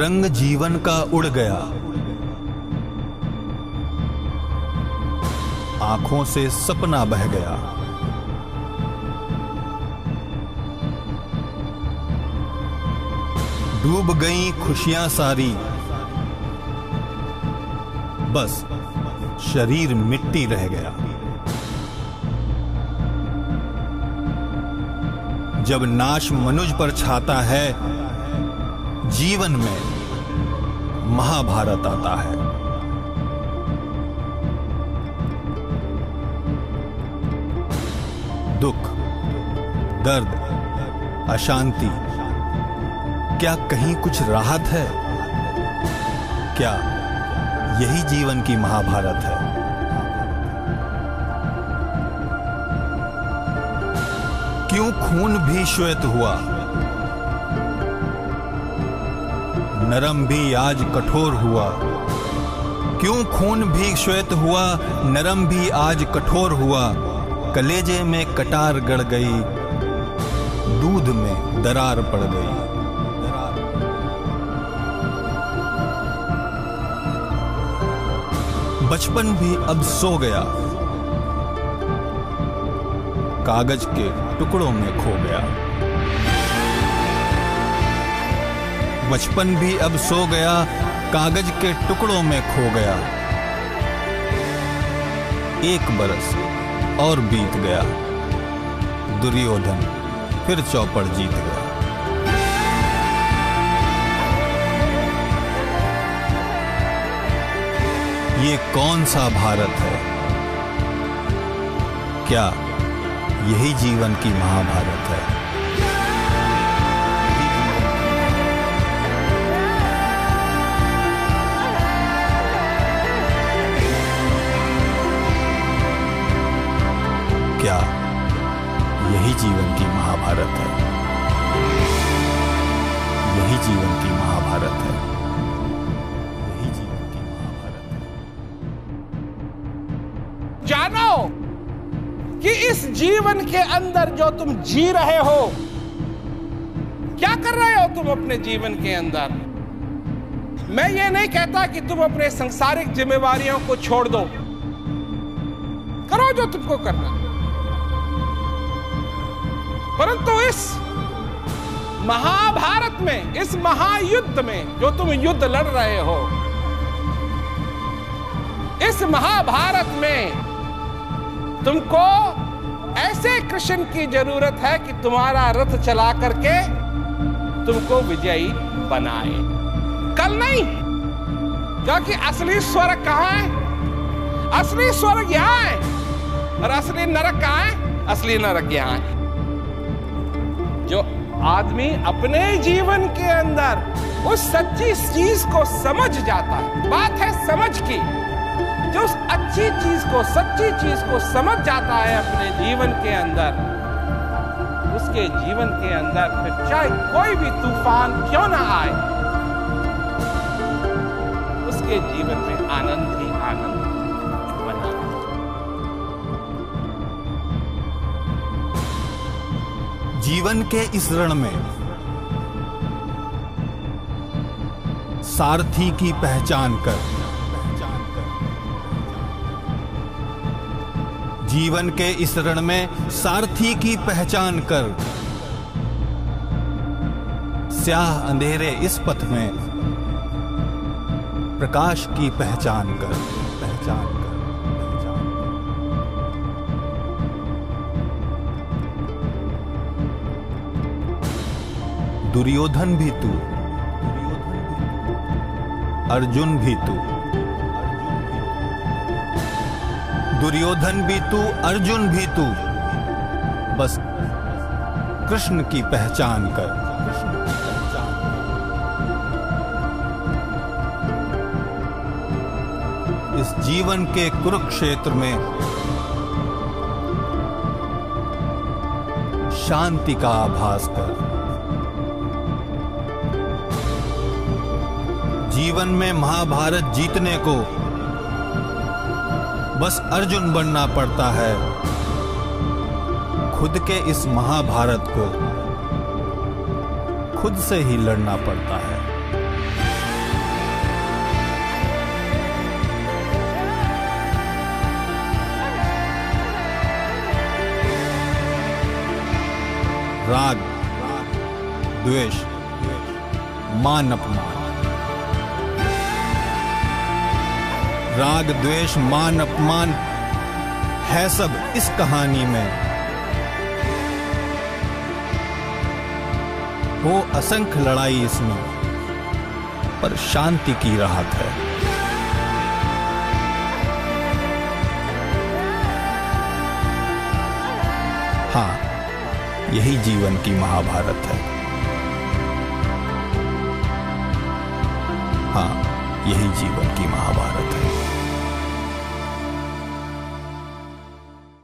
रंग जीवन का उड़ गया, आंखों से सपना बह गया। डूब गई खुशियां सारी, बस शरीर मिट्टी रह गया। जब नाश मनुज पर छाता है, जीवन में महाभारत आता है। दुख, दर्द, अशांति, क्या कहीं कुछ राहत है? क्या यही जीवन की महाभारत है? क्यों खून भी श्वेत हुआ, नरम भी आज कठोर हुआ। क्यों खून भी श्वेत हुआ, नरम भी आज कठोर हुआ। कलेजे में कटार गड़ गई, दूध में दरार पड़ गई। बचपन भी अब सो गया, कागज के टुकड़ों में खो गया। बचपन भी अब सो गया, कागज के टुकड़ों में खो गया। एक बरस और बीत गया, दुर्योधन फिर चौपड़ जीत गया। ये कौन सा भारत है? क्या यही जीवन की महाभारत है? क्या यही जीवन की महाभारत है? यही जीवन की महाभारत है। यही जीवन की महाभारत है। जानो कि इस जीवन के अंदर जो तुम जी रहे हो, क्या कर रहे हो तुम अपने जीवन के अंदर? मैं ये नहीं कहता कि तुम अपने सांसारिक जिम्मेवारियों को छोड़ दो, करो जो तुमको करना, परंतु इस महाभारत में, इस महायुद्ध में जो तुम युद्ध लड़ रहे हो, इस महाभारत में तुमको ऐसे कृष्ण की जरूरत है कि तुम्हारा रथ चला करके तुमको विजयी बनाए। कल नहीं, क्योंकि असली स्वर्ग कहां है? असली स्वर्ग यहां है, और असली नरक कहां है? असली नरक यहां है। जो आदमी अपने जीवन के अंदर उस सच्ची चीज को समझ जाता है, बात है समझ की, जो उस अच्छी चीज को, सच्ची चीज को समझ जाता है अपने जीवन के अंदर, उसके जीवन के अंदर फिर चाहे कोई भी तूफान क्यों ना आए, उसके जीवन में आनंद ही आनंद बना। जीवन के इस रण में सारथी की पहचान कर, जीवन के इस रण में सारथी की पहचान कर, स्याह अंधेरे इस पथ में प्रकाश की पहचान कर, पहचान कर। दुर्योधन भी तू, अर्जुन भी तू, दुर्योधन भी तू, अर्जुन भी तू, बस कृष्ण की पहचान कर। इस जीवन के कुरुक्षेत्र में शांति का आभास कर। जीवन में महाभारत जीतने को बस अर्जुन बनना पड़ता है। खुद के इस महाभारत को खुद से ही लड़ना पड़ता है। राग, द्वेष, मान अपमान। राग, द्वेष, मान अपमान है सब इस कहानी में। हो असंख्य लड़ाई इसमें, पर शांति की राहत है। हाँ, यही जीवन की महाभारत है। हाँ, यही जीवन की महाभारत है।